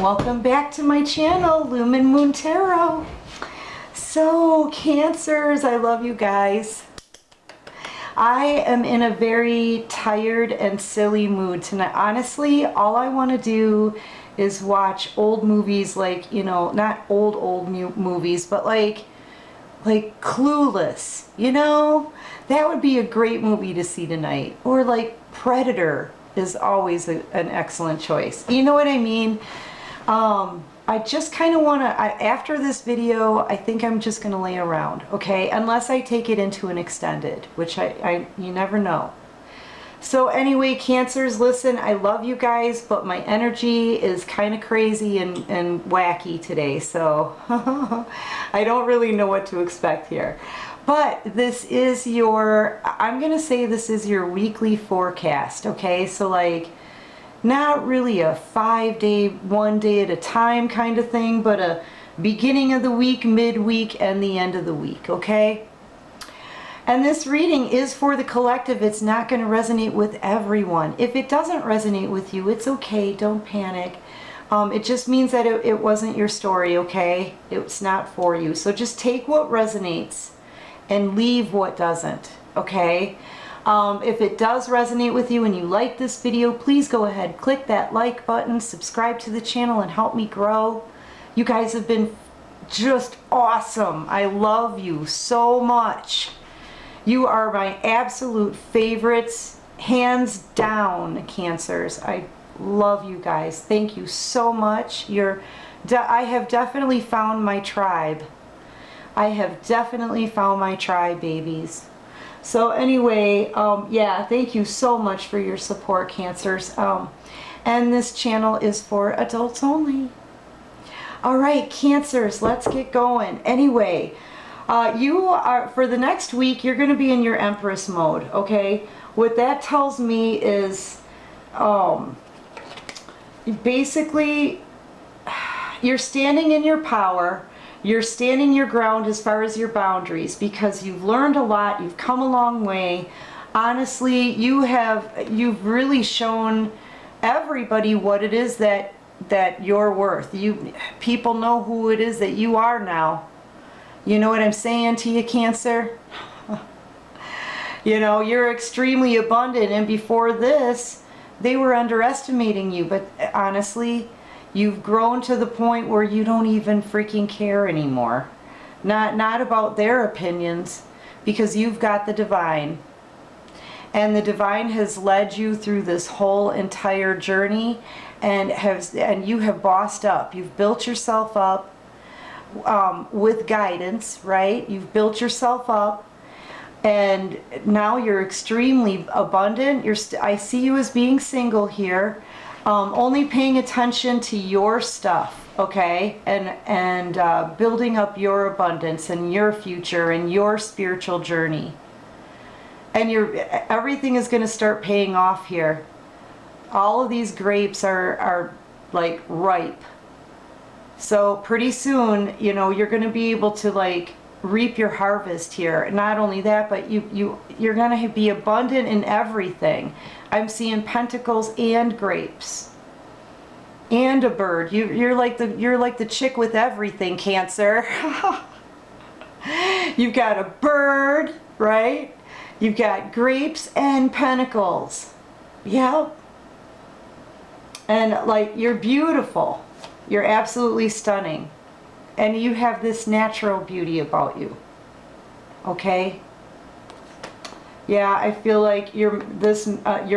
welcome back to my channel, Lumen Moon Tarot. So, Cancers, I love you guys. I am in a very tired and silly mood tonight. Honestly, all I want to do is watch old movies, like, you know, not old movies, but like Clueless, you know? That would be a great movie to see tonight. Or like Predator is always an excellent choice. You know what I mean? I just kind of want to, after this video, I think I'm just going to lay around, okay? Unless I take it into an extended, which you never know. So anyway, Cancers, listen, I love you guys, but my energy is kind of crazy and wacky today, so I don't really know what to expect here. But this is your, I'm going to say this is your weekly forecast, okay? So like, not really a 5-day, 1 day at a time kind of thing, but a beginning of the week, midweek, and the end of the week, okay? And this reading is for the collective. It's not going to resonate with everyone. If it doesn't resonate with you, it's okay. Don't panic. It just means that it wasn't your story, okay? It's not for you. So just take what resonates and leave what doesn't, okay? If it does resonate with you and you like this video, please go ahead, click that like button, subscribe to the channel, and help me grow. You guys have been just awesome. I love you so much. You are my absolute favorites, hands down, Cancers. I love you guys. Thank you so much. I have definitely found my tribe. I have definitely found my tribe, babies. So anyway, yeah, thank you so much for your support, Cancers. And this channel is for adults only. All right, Cancers, let's get going. Anyway, you are, for the next week, you're going to be in your Empress mode, okay? What that tells me is, basically, you're standing in your power. You're standing your ground as far as your boundaries because you've learned a lot. You've come a long way. Honestly, you've really shown everybody what it is that you're worth. People know who it is that you are now. You know what I'm saying to you, Cancer? You know, you're extremely abundant, and before this, they were underestimating you, but honestly, you've grown to the point where you don't even freaking care anymore. Not about their opinions, because you've got the divine. And the divine has led you through this whole entire journey, and you have bossed up. You've built yourself up with guidance, right? You've built yourself up, and now you're extremely abundant. I see you as being single here. Only paying attention to your stuff, okay, and building up your abundance and your future and your spiritual journey. And everything is going to start paying off here. All of these grapes are like ripe. So pretty soon, you know, you're going to be able to like reap your harvest here. Not only that, but you're going to be abundant in everything. I'm seeing pentacles and grapes and a bird. You're like the chick with everything, Cancer. You've got a bird, right? You've got grapes and pentacles. Yep. And like, you're beautiful. You're absolutely stunning. And you have this natural beauty about you. Okay? Yeah, I feel like your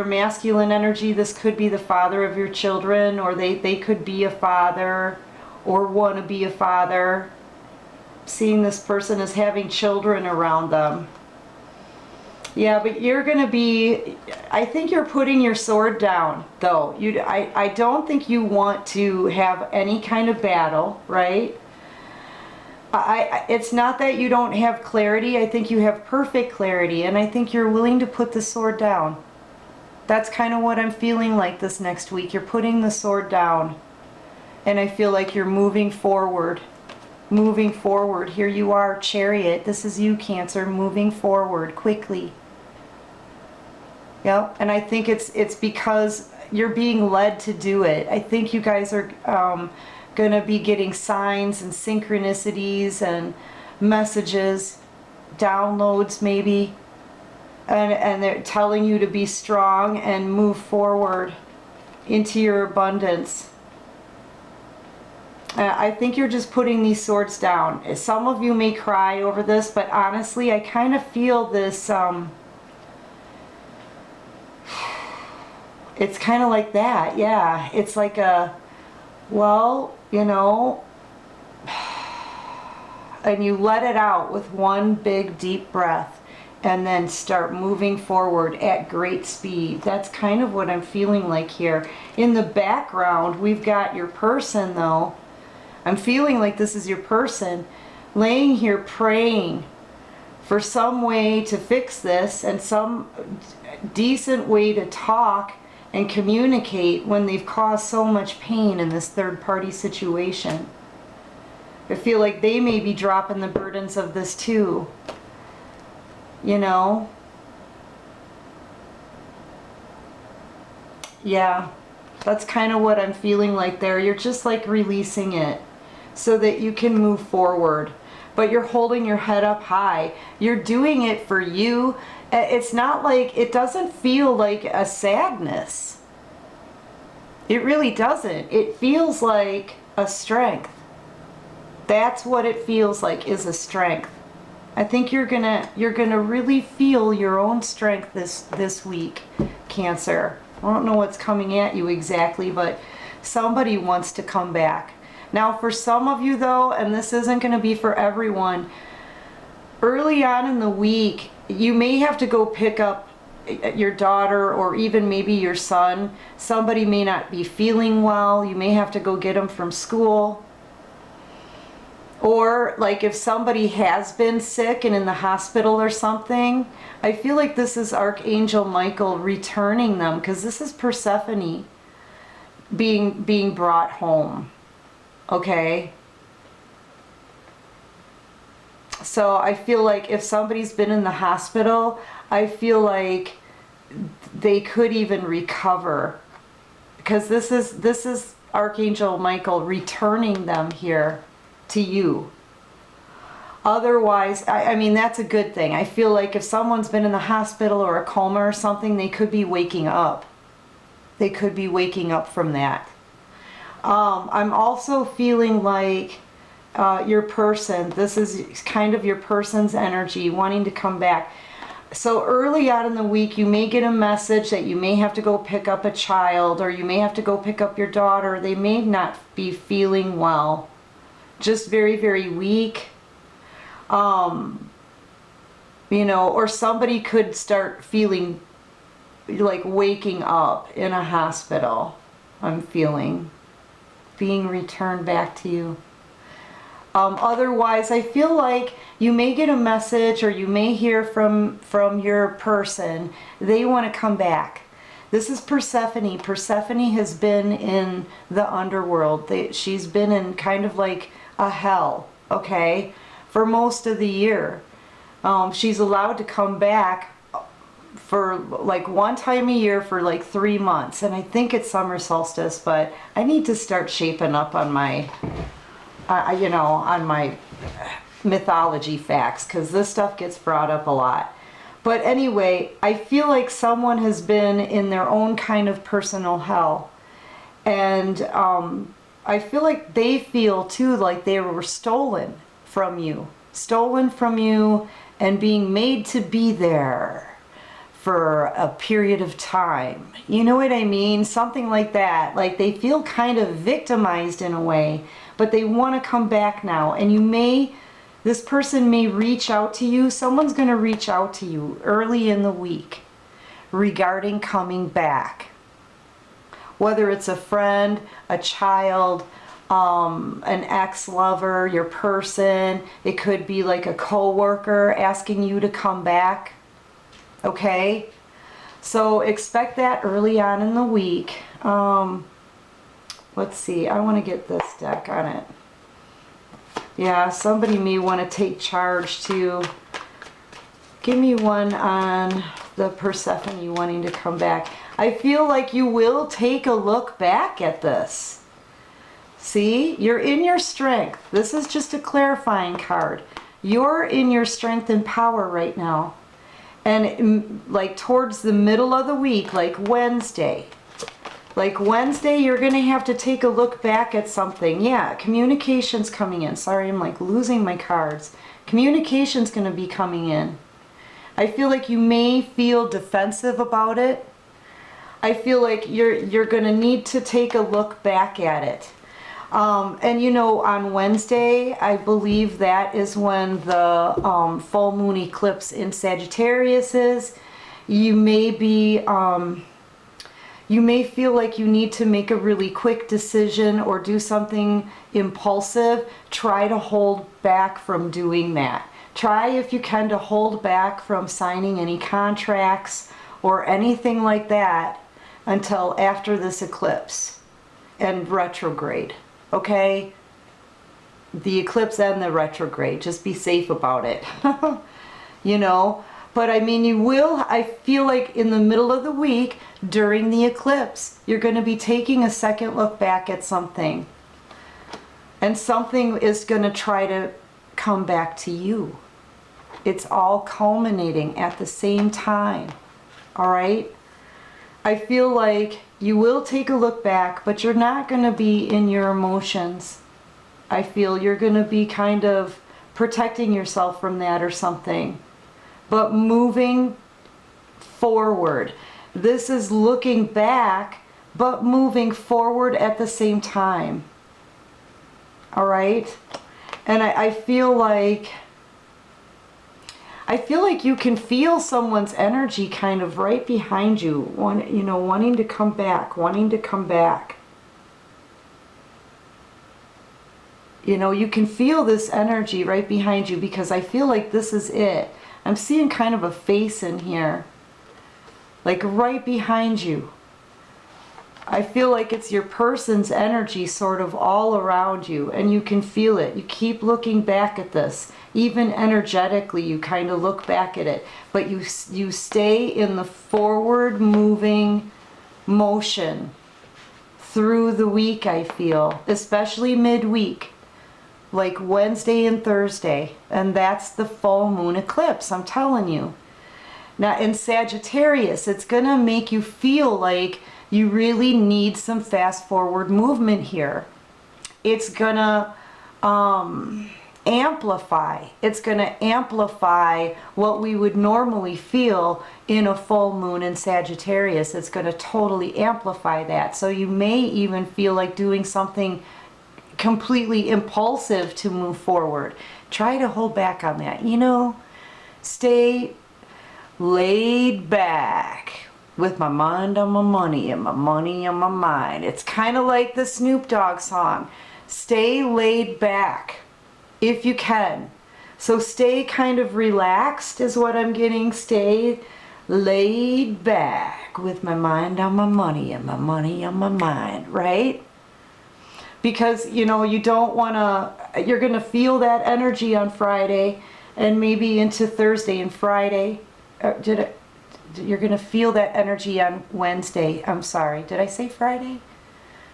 masculine energy, this could be the father of your children, or they could be a father or want to be a father. Seeing this person as having children around them. Yeah, but you're going to be, I think you're putting your sword down, though. I don't think you want to have any kind of battle, right? It's not that you don't have clarity. I think you have perfect clarity, and I think you're willing to put the sword down. That's kind of what I'm feeling like this next week. You're putting the sword down, and I feel like you're moving forward. Moving forward. Here you are, Chariot. This is you, Cancer, moving forward quickly. Yep, and I think it's because you're being led to do it. I think you guys are going to be getting signs and synchronicities and messages, downloads maybe, and they're telling you to be strong and move forward into your abundance. I think you're just putting these swords down. Some of you may cry over this, but honestly, I kind of feel this, it's kind of like that, yeah. It's like a, well, you know, and you let it out with one big deep breath and then start moving forward at great speed. That's kind of what I'm feeling like here. In the background, we've got your person though. I'm feeling like this is your person laying here praying for some way to fix this and some decent way to talk and communicate when they've caused so much pain in this third party situation. I feel like they may be dropping the burdens of this too. You know? Yeah, that's kind of what I'm feeling like there. You're just like releasing it so that you can move forward. But you're holding your head up high. You're doing it for you. It's not like, it doesn't feel like a sadness. It really doesn't. It feels like a strength. That's what it feels like, is a strength. I think you're gonna really feel your own strength this week, Cancer. I don't know what's coming at you exactly, but somebody wants to come back. Now for some of you though, and this isn't going to be for everyone, early on in the week, you may have to go pick up your daughter or even maybe your son. Somebody may not be feeling well. You may have to go get them from school. Or like if somebody has been sick and in the hospital or something, I feel like this is Archangel Michael returning them, because this is Persephone being brought home. Okay? So I feel like if somebody's been in the hospital, I feel like they could even recover, because this is Archangel Michael returning them here to you. Otherwise, I mean, that's a good thing. I feel like if someone's been in the hospital or a coma or something, they could be waking up. They could be waking up from that. I'm also feeling like your person, this is kind of your person's energy wanting to come back. So early on in the week, you may get a message that you may have to go pick up a child, or you may have to go pick up your daughter. They may not be feeling well, just very, very weak. You know, or somebody could start feeling like waking up in a hospital. I'm feeling being returned back to you. Otherwise, I feel like you may get a message or you may hear from your person. They want to come back. This is Persephone. Persephone has been in the underworld. She's been in kind of like a hell, okay, for most of the year. She's allowed to come back for like one time a year for like 3 months, and I think it's summer solstice, but I need to start shaping up on my you know, on my mythology facts, because this stuff gets brought up a lot. But anyway, I feel like someone has been in their own kind of personal hell, and I feel like they feel too like they were stolen from you and being made to be there for a period of time. You know what I mean? Something like that. Like they feel kind of victimized in a way, but they want to come back now. And this person may reach out to you. Someone's going to reach out to you early in the week regarding coming back. Whether it's a friend, a child, an ex-lover, your person. It could be like a co-worker asking you to come back. Okay? So expect that early on in the week. Let's see. I want to get this deck on it. Yeah, somebody may want to take charge too. Give me one on the Persephone wanting to come back. I feel like you will take a look back at this. See, you're in your strength. This is just a clarifying card. You're in your strength and power right now. And like towards the middle of the week, like Wednesday, you're going to have to take a look back at something. Yeah, communication's coming in. Sorry, I'm like losing my cards. Communication's going to be coming in. I feel like you may feel defensive about it. I feel like you're going to need to take a look back at it. And you know, on Wednesday, I believe that is when the full moon eclipse in Sagittarius is. You may be, you may feel like you need to make a really quick decision or do something impulsive. Try to hold back from doing that. Try, if you can, to hold back from signing any contracts or anything like that until after this eclipse and retrograde. Okay? The eclipse and the retrograde. Just be safe about it. You know? But I mean, you will, I feel like in the middle of the week during the eclipse, you're going to be taking a second look back at something. And something is going to try to come back to you. It's all culminating at the same time. All right? I feel like you will take a look back, but you're not going to be in your emotions. I feel you're going to be kind of protecting yourself from that or something. But moving forward. This is looking back, but moving forward at the same time. All right? And I feel like you can feel someone's energy kind of right behind you, wanting to come back, You know, you can feel this energy right behind you because I feel like this is it. I'm seeing kind of a face in here, like right behind you. I feel like it's your person's energy sort of all around you, and you can feel it. You keep looking back at this. Even energetically, you kind of look back at it. But you stay in the forward moving motion through the week, I feel. Especially midweek. Like Wednesday and Thursday. And that's the full moon eclipse, I'm telling you. Now in Sagittarius, it's going to make you feel like you really need some fast forward movement here. It's going to amplify. It's going to amplify what we would normally feel in a full moon in Sagittarius. It's going to totally amplify that. So you may even feel like doing something completely impulsive to move forward. Try to hold back on that. You know, stay laid back with my mind on my money and my money on my mind. It's kind of like the Snoop Dogg song. Stay laid back if you can. So stay kind of relaxed is what I'm getting. Stay laid back with my mind on my money and my money on my mind, right? Because, you know, you don't want to, you're going to feel that energy on Friday and maybe into Thursday and Friday. You're going to feel that energy on Wednesday. I'm sorry. Did I say Friday?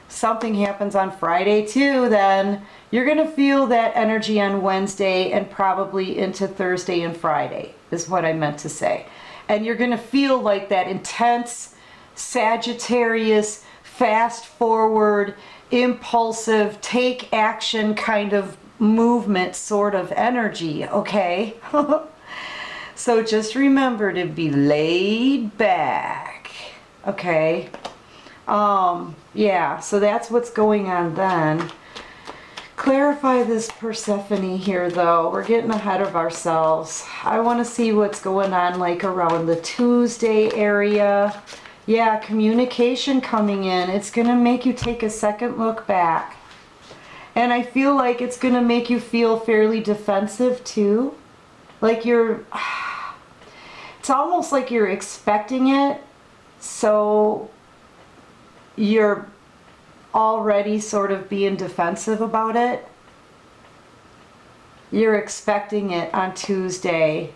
Something happens on Friday too, then you're going to feel that energy on Wednesday and probably into Thursday and Friday is what I meant to say. And you're going to feel like that intense Sagittarius, fast forward, impulsive, take action kind of movement sort of energy, okay? So just remember to be laid back, okay? Yeah, so that's what's going on then. Clarify this Persephone here, though. We're getting ahead of ourselves. I want to see what's going on, like, around the Tuesday area. Yeah, communication coming in. It's going to make you take a second look back. And I feel like it's going to make you feel fairly defensive, too. Like you're... It's almost like you're expecting it, so you're already sort of being defensive about it. You're expecting it on Tuesday.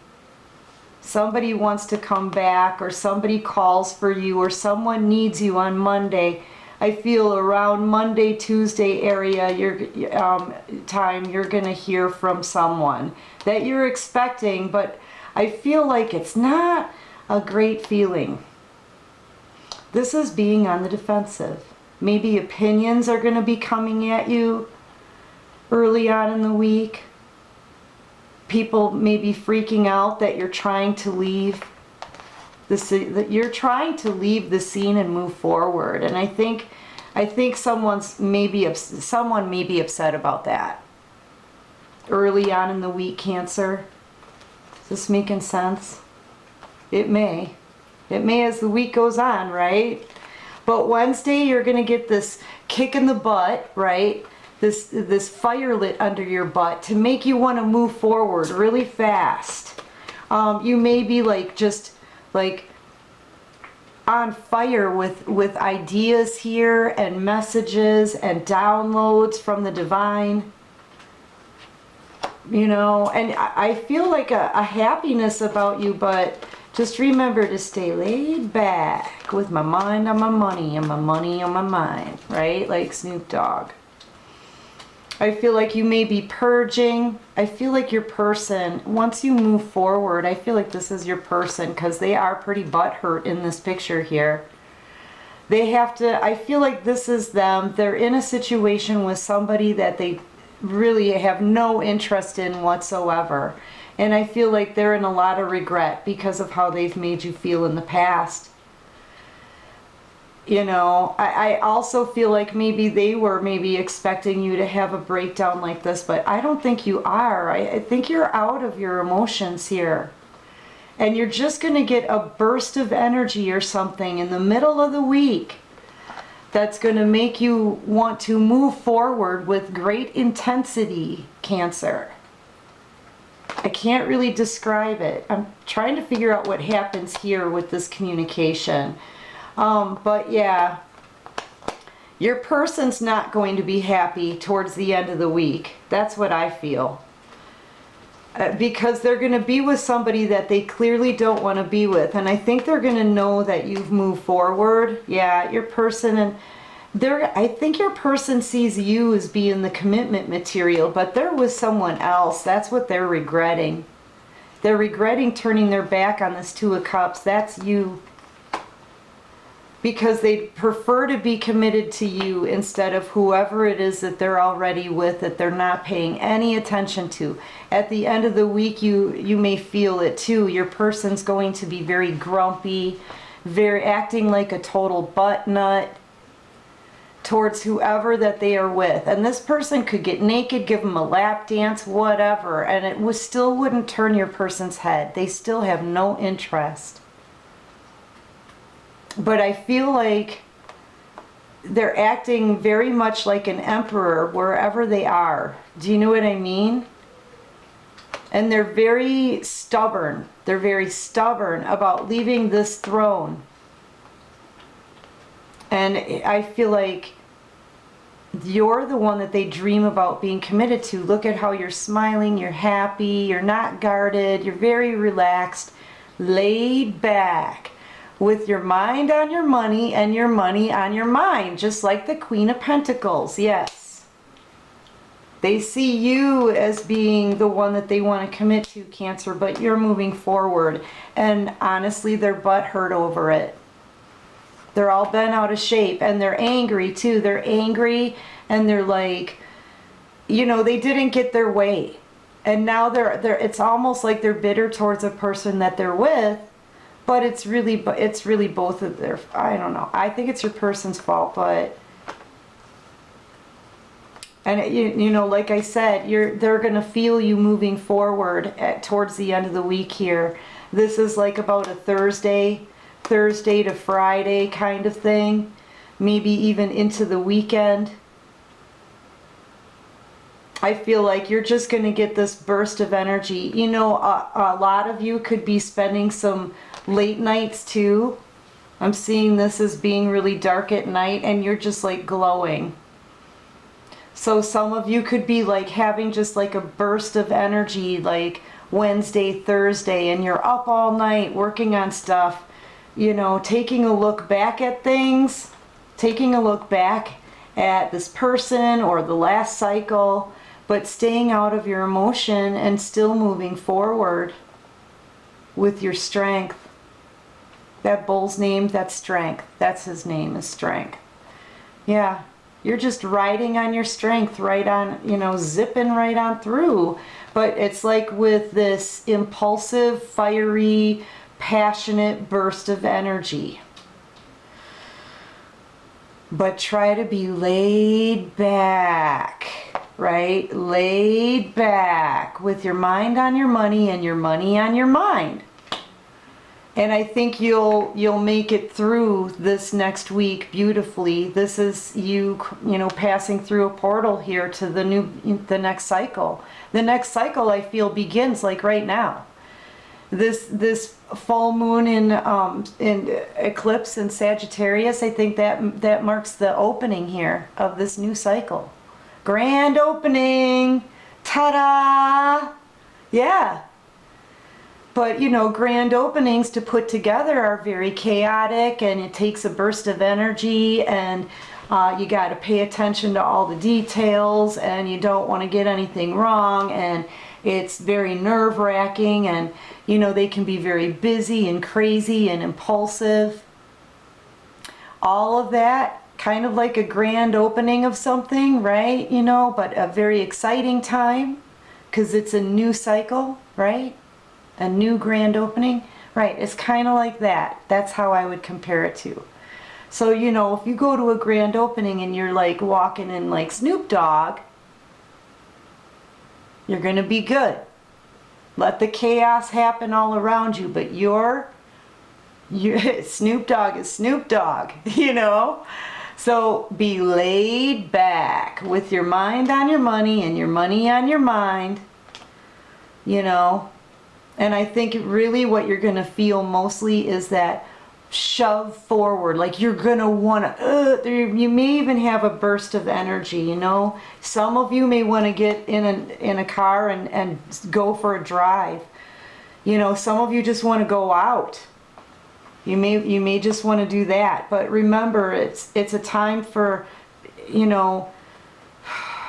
Somebody wants to come back, or somebody calls for you, or someone needs you on Monday. I feel around Monday, Tuesday area, you're gonna hear from someone that you're expecting, but I feel like it's not a great feeling. This is being on the defensive. Maybe opinions are gonna be coming at you early on in the week. People may be freaking out that you're trying to leave that you're trying to leave the scene and move forward. And I think someone may be upset about that. Early on in the week, Cancer. Is this making sense? It may. It may as the week goes on, right? But Wednesday, you're going to get this kick in the butt, right? This fire lit under your butt to make you want to move forward really fast. You may be just on fire with ideas here and messages and downloads from the divine. You know, and I feel like a happiness about you, but just remember to stay laid back with my mind on my money and my money on my mind, right? Like Snoop Dogg. I feel like you may be purging. I feel like your person, once you move forward, I feel like this is your person, because they are pretty butthurt in this picture here. They have to, I feel like this is them. They're in a situation with somebody that they really have no interest in whatsoever. And I feel like they're in a lot of regret because of how they've made you feel in the past. You know, I also feel like maybe they were expecting you to have a breakdown like this, but I don't think you are. I think you're out of your emotions here. And you're just going to get a burst of energy or something in the middle of the week that's going to make you want to move forward with great intensity, Cancer. I can't really describe it. I'm trying to figure out what happens here with this communication. But yeah, your person's not going to be happy towards the end of the week. That's what I feel. Because they're going to be with somebody that they clearly don't want to be with. And I think they're going to know that you've moved forward. Yeah, your person, and I think your person sees you as being the commitment material, but they're with someone else. That's what they're regretting. They're regretting turning their back on this Two of Cups. That's you. Because they prefer to be committed to you instead of whoever it is that they're already with, that they're not paying any attention to. At the end of the week, you may feel it too. Your person's going to be very grumpy, acting like a total butt nut towards whoever that they are with. And this person could get naked, give them a lap dance, whatever, and it still wouldn't turn your person's head. They still have no interest. But I feel like they're acting very much like an emperor wherever they are. Do you know what I mean? And they're very stubborn. They're very stubborn about leaving this throne. And I feel like you're the one that they dream about being committed to. Look at how you're smiling, you're happy, you're not guarded, you're very relaxed, laid back, with your mind on your money and your money on your mind, just like the Queen of Pentacles. Yes. They see you as being the one that they want to commit to, Cancer, but you're moving forward. And honestly, they're butthurt over it. They're all bent out of shape, and they're angry too. They're angry, and they're like, you know, they didn't get their way. And now it's almost like they're bitter towards a person that they're with. But it's really both of their, I don't know. I think it's your person's fault, but, and you know, like I said, they're gonna feel you moving forward towards the end of the week here. This is like about a Thursday to Friday kind of thing, maybe even into the weekend. I feel like you're just going to get this burst of energy. You know, a lot of you could be spending some late nights too. I'm seeing this as being really dark at night, and you're just like glowing. So some of you could be like having just like a burst of energy, like Wednesday, Thursday, and you're up all night working on stuff, you know, taking a look back at things, taking a look back at this person or the last cycle, but staying out of your emotion and still moving forward with your strength. That bull's name, that's Strength. That's his name, is Strength. Yeah, you're just riding on your strength, right on, you know, zipping right on through. But it's like with this impulsive, fiery, passionate burst of energy. But try to be laid back, right? Laid back with your mind on your money and your money on your mind. And I think you'll make it through this next week beautifully. This is you know, passing through a portal here to the next cycle. The next cycle, I feel, begins like right now. This full moon in eclipse in Sagittarius, I think that marks the opening here of this new cycle. Grand opening. Ta-da! Yeah. But, you know, grand openings to put together are very chaotic, and it takes a burst of energy, and you got to pay attention to all the details, and you don't want to get anything wrong, and it's very nerve-wracking, and, you know, they can be very busy and crazy and impulsive. All of that, kind of like a grand opening of something, right? You know, but a very exciting time, because it's a new cycle, right? A new grand opening, right? It's kind of like that. That's how I would compare it to. So, you know, if you go to a grand opening and you're like walking in like Snoop Dogg, you're going to be good. Let the chaos happen all around you, but you're Snoop Dogg is Snoop Dogg, you know? So be laid back with your mind on your money and your money on your mind, you know? And I think really what you're going to feel mostly is that shove forward. Like you're going to want to, you may even have a burst of energy, you know. Some of you may want to get in a car and go for a drive. You know, some of you just want to go out. You may just want to do that. But remember, it's a time for, you know,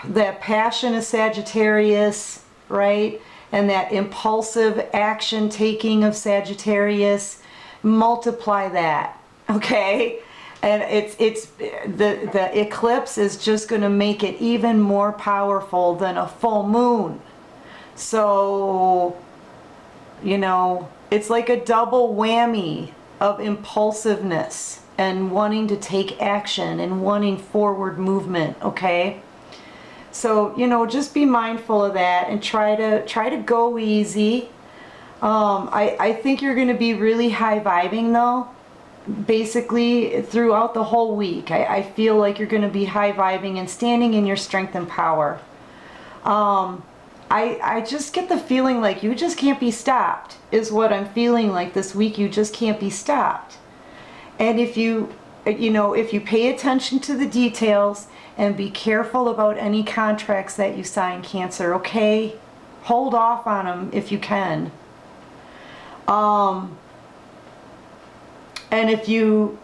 that passion of Sagittarius, right? And that impulsive action taking of Sagittarius, multiply that, okay? And it's the eclipse is just going to make it even more powerful than a full moon. So, you know, it's like a double whammy of impulsiveness and wanting to take action and wanting forward movement, okay? So, you know, just be mindful of that and try to go easy. I think you're going to be really high vibing though, basically throughout the whole week. I feel like you're going to be high vibing and standing in your strength and power. I just get the feeling like you just can't be stopped is what I'm feeling like this week. You just can't be stopped. And if you pay attention to the details and be careful about any contracts that you sign, Cancer, okay? Hold off on them if you can. And if you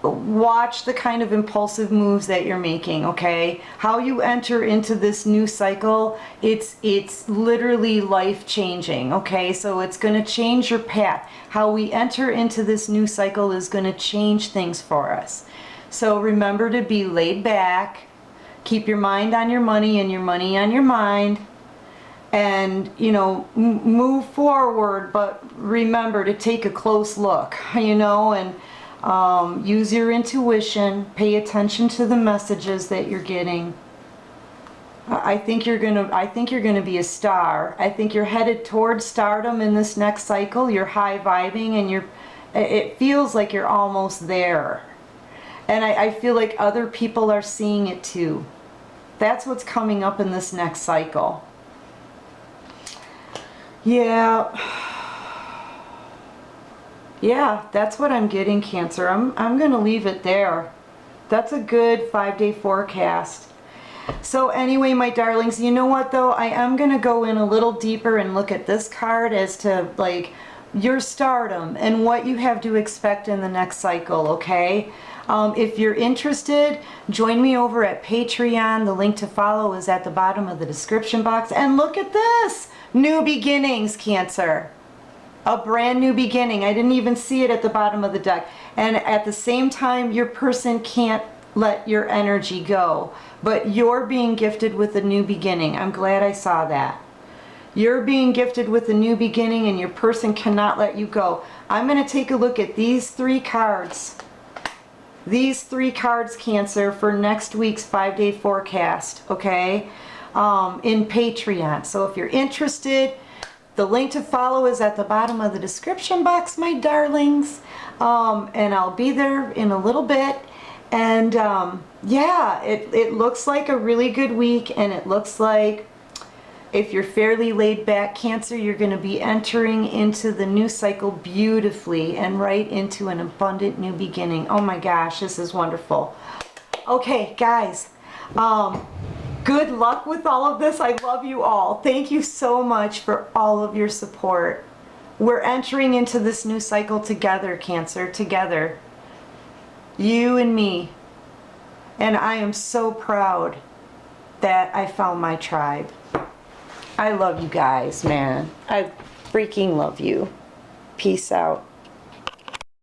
watch the kind of impulsive moves that you're making, okay? How you enter into this new cycle, it's literally life-changing, okay? So it's going to change your path. How we enter into this new cycle is going to change things for us. So remember to be laid back, keep your mind on your money and your money on your mind, and, you know, move forward, but remember to take a close look, you know, and use your intuition, pay attention to the messages that you're getting. I think you're gonna be a star. I think you're headed towards stardom in this next cycle. You're high vibing, and it feels like you're almost there. And I feel like other people are seeing it too. That's what's coming up in this next cycle. Yeah, that's what I'm getting, Cancer. I'm going to leave it there. That's a good 5-day forecast. So anyway, my darlings, you know what though? I am going to go in a little deeper and look at this card as to like your stardom and what you have to expect in the next cycle, okay? If you're interested, join me over at Patreon. The link to follow is at the bottom of the description box. And look at this! New beginnings, Cancer. A brand new beginning. I didn't even see it at the bottom of the deck. And at the same time, your person can't let your energy go. But you're being gifted with a new beginning. I'm glad I saw that. You're being gifted with a new beginning and your person cannot let you go. I'm going to take a look at these 3 cards. These 3 cards, Cancer, for next week's 5-day forecast, okay? In Patreon. So if you're interested, the link to follow is at the bottom of the description box, my darlings. And I'll be there in a little bit. And yeah, it looks like a really good week, and it looks like if you're fairly laid back, Cancer, you're going to be entering into the new cycle beautifully and right into an abundant new beginning. Oh my gosh, this is wonderful. Okay, guys, good luck with all of this. I love you all. Thank you so much for all of your support. We're entering into this new cycle together, Cancer, together. You and me. And I am so proud that I found my tribe. I love you guys, man. I freaking love you. Peace out.